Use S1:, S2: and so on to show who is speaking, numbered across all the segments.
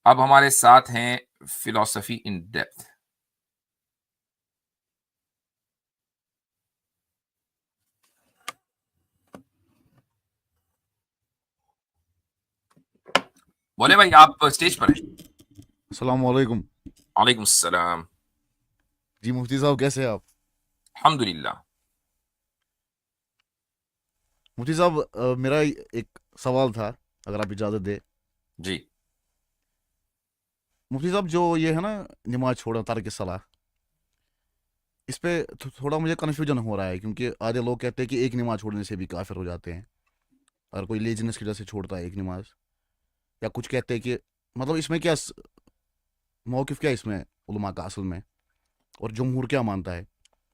S1: اب ہمارے ساتھ ہیں فلاسفی ان ڈیپتھ. بولے بھائی آپ اسٹیج پر ہیں.
S2: السلام علیکم.
S1: وعلیکم السلام.
S2: جی مفتی صاحب کیسے ہیں آپ؟
S1: الحمد للہ.
S2: مفتی صاحب میرا ایک سوال تھا اگر آپ اجازت دیں.
S1: جی.
S2: مفتی صاحب جو یہ ہے نا نماز چھوڑنا ترک صلاح، اس پہ تھوڑا مجھے کنفیوژن ہو رہا ہے کیونکہ آدھے لوگ کہتے ہیں کہ ایک نماز چھوڑنے سے بھی کافر ہو جاتے ہیں اگر کوئی لیزنس کی وجہ سے چھوڑتا ہے ایک نماز، یا کچھ کہتے ہیں کہ مطلب اس میں کیا موقف کیا اس میں علماء کا اصل میں، اور جمہور کیا مانتا ہے؟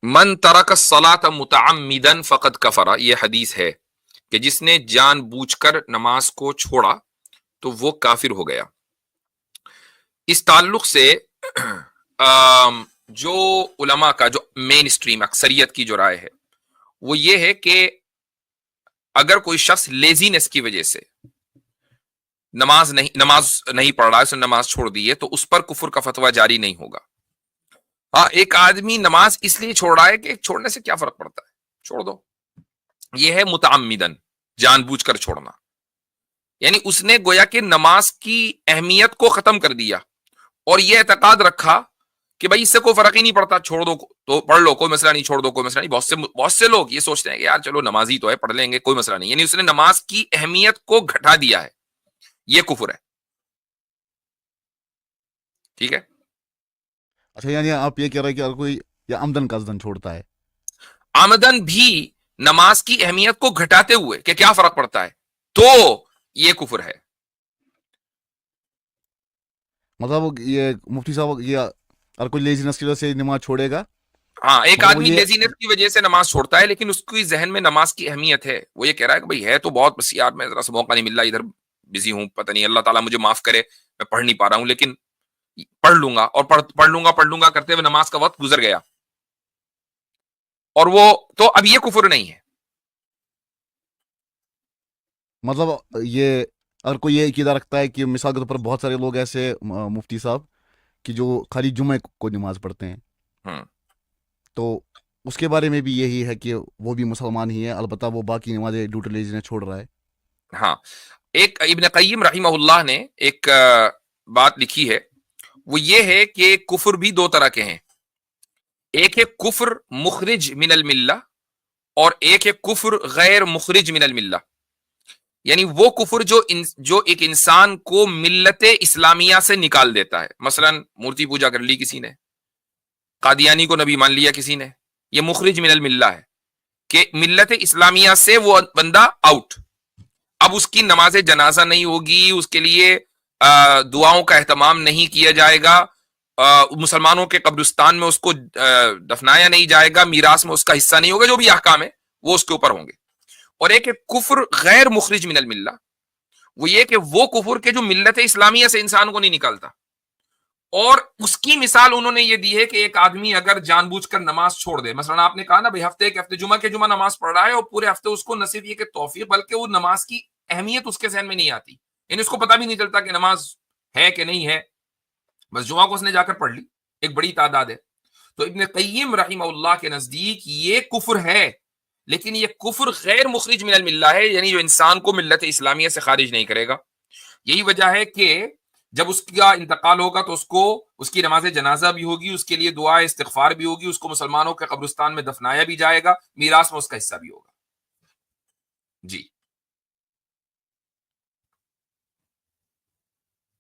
S1: من ترک الصلاۃ متعمدا فقد کفر، یہ حدیث ہے کہ جس نے جان بوجھ کر نماز کو چھوڑا تو وہ کافر ہو گیا. اس تعلق سے جو علماء کا جو مین اسٹریم اکثریت کی جو رائے ہے وہ یہ ہے کہ اگر کوئی شخص لیزینس کی وجہ سے نماز نہیں پڑھ رہا ہے، اس نے نماز چھوڑ دی ہے، تو اس پر کفر کا فتویٰ جاری نہیں ہوگا. ہاں، ایک آدمی نماز اس لیے چھوڑ رہا ہے کہ چھوڑنے سے کیا فرق پڑتا ہے، چھوڑ دو. یہ ہے متعمدن، جان بوجھ کر چھوڑنا. یعنی اس نے گویا کہ نماز کی اہمیت کو ختم کر دیا اور یہ اعتقاد رکھا کہ بھائی اس سے کوئی فرق ہی نہیں پڑتا، چھوڑ دو تو پڑھ لو، کوئی مسئلہ نہیں، چھوڑ دو کوئی مسئلہ نہیں. بہت سے لوگ یہ سوچتے ہیں کہ یار چلو نمازی تو ہے، پڑھ لیں گے، کوئی مسئلہ نہیں. یعنی اس نے نماز کی اہمیت کو گھٹا دیا ہے، یہ کفر ہے. ٹھیک ہے.
S2: اچھا یعنی آپ یہ کہہ رہے ہیں کہ اگر کوئی یا آمدن قصدن چھوڑتا ہے،
S1: آمدن بھی نماز کی اہمیت کو گھٹاتے ہوئے کہ کیا فرق پڑتا ہے، تو یہ کفر ہے.
S2: مطلب یہ مفتی صاحب یہ اگر کوئی لیزینس کی وجہ سے نماز چھوڑے گا،
S1: ہاں، ایک
S2: مگر وہ
S1: آدمی
S2: یہ
S1: لیزینس کی وجہ سے نماز چھوڑتا ہے لیکن اس کی ذہن میں نماز کی اہمیت ہے. وہ یہ کہہ رہا ہے کہ بھائی ہے تو بہت، بس یار میں ذرا سا موقع نہیں مل رہا، ادھر بزی ہوں، پتہ نہیں، اللہ تعالیٰ مجھے معاف کرے، میں پڑھ نہیں پا رہا ہوں، لیکن پڑھ لوں گا، اور پڑھ لوں گا کرتے ہوئے نماز کا وقت گزر گیا، اور وہ تو اب یہ کفر نہیں ہے.
S2: مطلب یہ اگر کوئی یہ عقیدہ رکھتا ہے کہ مثال کے طور پر بہت سارے لوگ ایسے مفتی صاحب کہ جو خالی جمعہ کو نماز پڑھتے ہیں،
S1: ہاں.
S2: تو اس کے بارے میں بھی یہی ہے کہ وہ بھی مسلمان ہی ہے، البتہ وہ باقی نمازیں ڈیو ٹو لیزینس چھوڑ رہا ہے.
S1: ہاں، ایک ابن قیم رحمہ اللہ نے ایک بات لکھی ہے، وہ یہ ہے کہ کفر بھی دو طرح کے ہیں. ایک ہے کفر مخرج من الملہ، اور ایک ہے کفر غیر مخرج من الملہ. یعنی وہ کفر جو ایک انسان کو ملت اسلامیہ سے نکال دیتا ہے. مثلا مورتی پوجا کر لی کسی نے، قادیانی کو نبی مان لیا کسی نے، یہ مخرج من الملہ ہے کہ ملت اسلامیہ سے وہ بندہ آؤٹ. اب اس کی نماز جنازہ نہیں ہوگی، اس کے لیے دعاؤں کا اہتمام نہیں کیا جائے گا، مسلمانوں کے قبرستان میں اس کو دفنایا نہیں جائے گا، میراث میں اس کا حصہ نہیں ہوگا، جو بھی احکام ہے وہ اس کے اوپر ہوں گے. اور ایک کفر غیر مخرج من الملہ، وہ یہ کہ وہ کفر کے جو ملت اسلامیہ سے انسان کو نہیں نکالتا. اور اس کی مثال انہوں نے یہ دی ہے کہ ایک آدمی اگر جان بوجھ کر نماز چھوڑ دے، مثلا آپ نے کہا نا بھائی ہفتے کے ہفتے جمعہ کے جمعہ نماز پڑھ رہا ہے، اور پورے ہفتے اس کو نہ صرف یہ کہ توفیق بلکہ وہ نماز کی اہمیت اس کے ذہن میں نہیں آتی، یعنی اس کو پتہ بھی نہیں چلتا کہ نماز ہے کہ نہیں ہے، بس جمعہ کو اس نے جا کر پڑھ لی، ایک بڑی تعداد ہے. تو ابن قیم رحمہ اللہ کے نزدیک یہ کفر ہے، لیکن یہ کفر غیر مخرج من الملہ ہے، یعنی جو انسان کو ملت اسلامیہ سے خارج نہیں کرے گا. یہی وجہ ہے کہ جب اس کا انتقال ہوگا تو اس کی نماز جنازہ بھی ہوگی، اس کے لیے دعا استغفار بھی ہوگی، اس کو مسلمانوں کے قبرستان میں دفنایا بھی جائے گا، میراث میں اس کا حصہ بھی ہوگا. جی.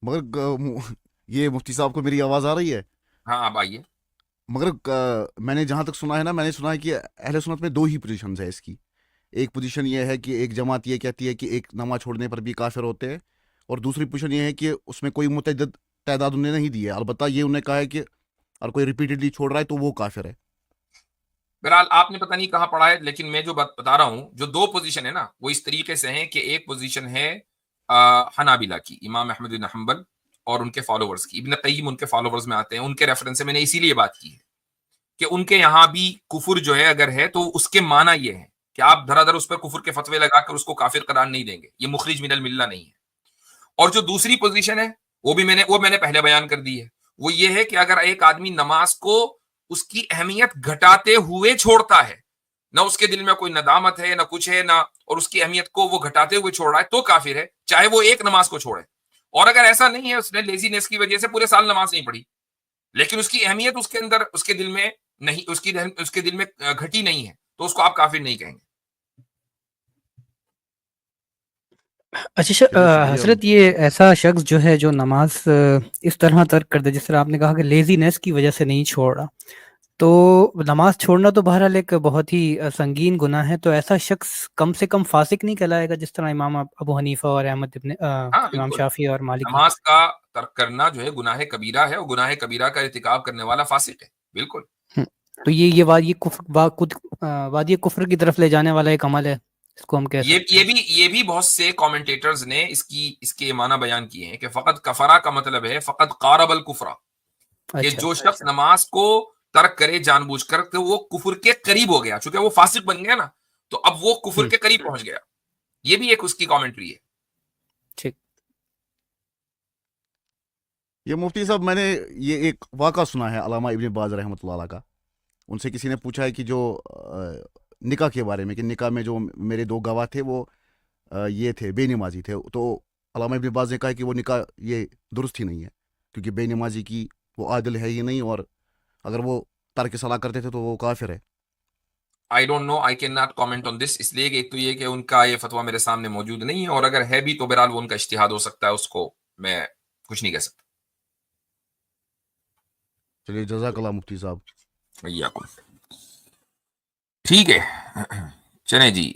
S2: مگر یہ مفتی صاحب کو میری آواز آ رہی ہے؟
S1: ہاں اب آئیے.
S2: مگر میں نے جہاں تک سنا ہے نا، میں نے سنا ہے کہ اہل سنت میں دو ہی پوزیشنز ہے اس کی. ایک پوزیشن یہ ہے کہ ایک جماعت یہ کہتی ہے کہ ایک نماز چھوڑنے پر بھی کافر ہوتے ہیں، اور دوسری پوزیشن یہ ہے کہ اس میں کوئی متعدد تعداد انہیں نہیں دی ہے، البتہ یہ انہیں کہا ہے کہ اگر کوئی ریپیٹڈلی چھوڑ رہا ہے تو وہ کافر ہے.
S1: بہرحال آپ نے پتہ نہیں کہاں پڑھا ہے، لیکن میں جو بتا رہا ہوں، جو دو پوزیشن ہے نا وہ اس طریقے سے ہیں کہ ایک پوزیشن ہے حنابلہ کی، امام احمد بن حنبل اور ان کے فالوورز کی. ابن قیم ان کے فالوورز میں آتے ہیں، ان کے ریفرنس سے میں نے اسی لیے بات کی ہے کہ ان کے یہاں بھی کفر جو ہے اگر ہے تو اس کے معنی یہ ہے کہ آپ دھڑا دھڑ اس پر کفر کے فتوے لگا کر اس کو کافر قرار نہیں دیں گے، یہ مخرج من الملہ نہیں ہے. اور جو دوسری پوزیشن ہے وہ میں نے پہلے بیان کر دی ہے. وہ یہ ہے کہ اگر ایک آدمی نماز کو اس کی اہمیت گھٹاتے ہوئے چھوڑتا ہے, نہ اس کے دل میں کوئی ندامت ہے نہ کچھ ہے, نہ, اور اس کی اہمیت کو وہ گھٹاتے ہوئے چھوڑ رہا ہے, تو کافر ہے, چاہے وہ ایک نماز کو چھوڑے. اور اگر ایسا نہیں ہے, اس نے لیزینس کی وجہ سے پورے سال نماز نہیں پڑھی, لیکن اس کی اہمیت اس کے اندر, اس کے دل میں نہیں, اس کے دل میں گھٹی نہیں ہے, تو اس کو آپ کافر نہیں کہیں گے.
S2: چلیے شکریہ.
S3: حضرت یہ ایسا شخص جو ہے جو نماز اس طرح ترک کر دے, جس طرح آپ نے کہا کہ لیزینس کی وجہ سے نہیں چھوڑ رہا, تو نماز چھوڑنا تو بہرحال ایک بہت ہی سنگین گناہ ہے, تو ایسا شخص کم سے کم فاسق نہیں کہلائے گا, جس طرح امام ابو حنیفہ اور احمد ابن
S1: ہاں
S3: امام
S1: بالکل,
S3: شافعی اور مالکی.
S1: نماز کا ترک کرنا جو ہے گناہ کبیرہ ہے, اور گناہ کبیرہ کا ارتکاب کرنے والا فاسق ہے, بالکل.
S3: تو یہ وادی کفر کی طرف لے جانے والا ایک عمل ہے, اس کو ہم کہہ سکتے ہیں.
S1: یہ بھی بہت سے کامنٹیٹرز نے اس کے معنی بیان کیے ہیں کہ فقط کفرا کا مطلب ہے فقط قارب الکفرا, کہ
S3: اچھا,
S1: جو شخص نماز کو ترک کرے جان بوجھ کر, تو وہ کفر کے قریب ہو گیا, چونکہ وہ فاسق بن گیا نا, تو اب وہ کفر کے قریب پہنچ گیا. یہ بھی ایک اس کی کامنٹری ہے.
S3: ٹھیک.
S2: یہ مفتی صاحب, میں نے یہ ایک واقعہ سنا ہے علامہ ابن باز رحمۃ اللہ علیہ کا. ان سے کسی نے پوچھا ہے کہ جو نکاح کے بارے میں, کہ نکاح میں جو میرے 2 گواہ تھے وہ یہ تھے, بے نمازی تھے, تو علامہ ابن باز نے کہا کہ وہ نکاح یہ درست ہی نہیں ہے, کیونکہ بے نمازی کی وہ عادل ہے ہی نہیں, اور اگر وہ ترک صلاح کرتے تھے تو وہ کافر ہے.
S1: I don't know, I cannot comment on this, اس لیے کہ ایک تو یہ کہ ان کا یہ فتویٰ میرے سامنے موجود نہیں ہے, اور اگر ہے بھی تو بہرحال وہ ان کا اجتہاد ہو سکتا ہے, اس کو میں کچھ نہیں کہہ سکتا.
S2: چلیے جزاک اللہ مفتی صاحب.
S1: ٹھیک ہے, چلیں جی.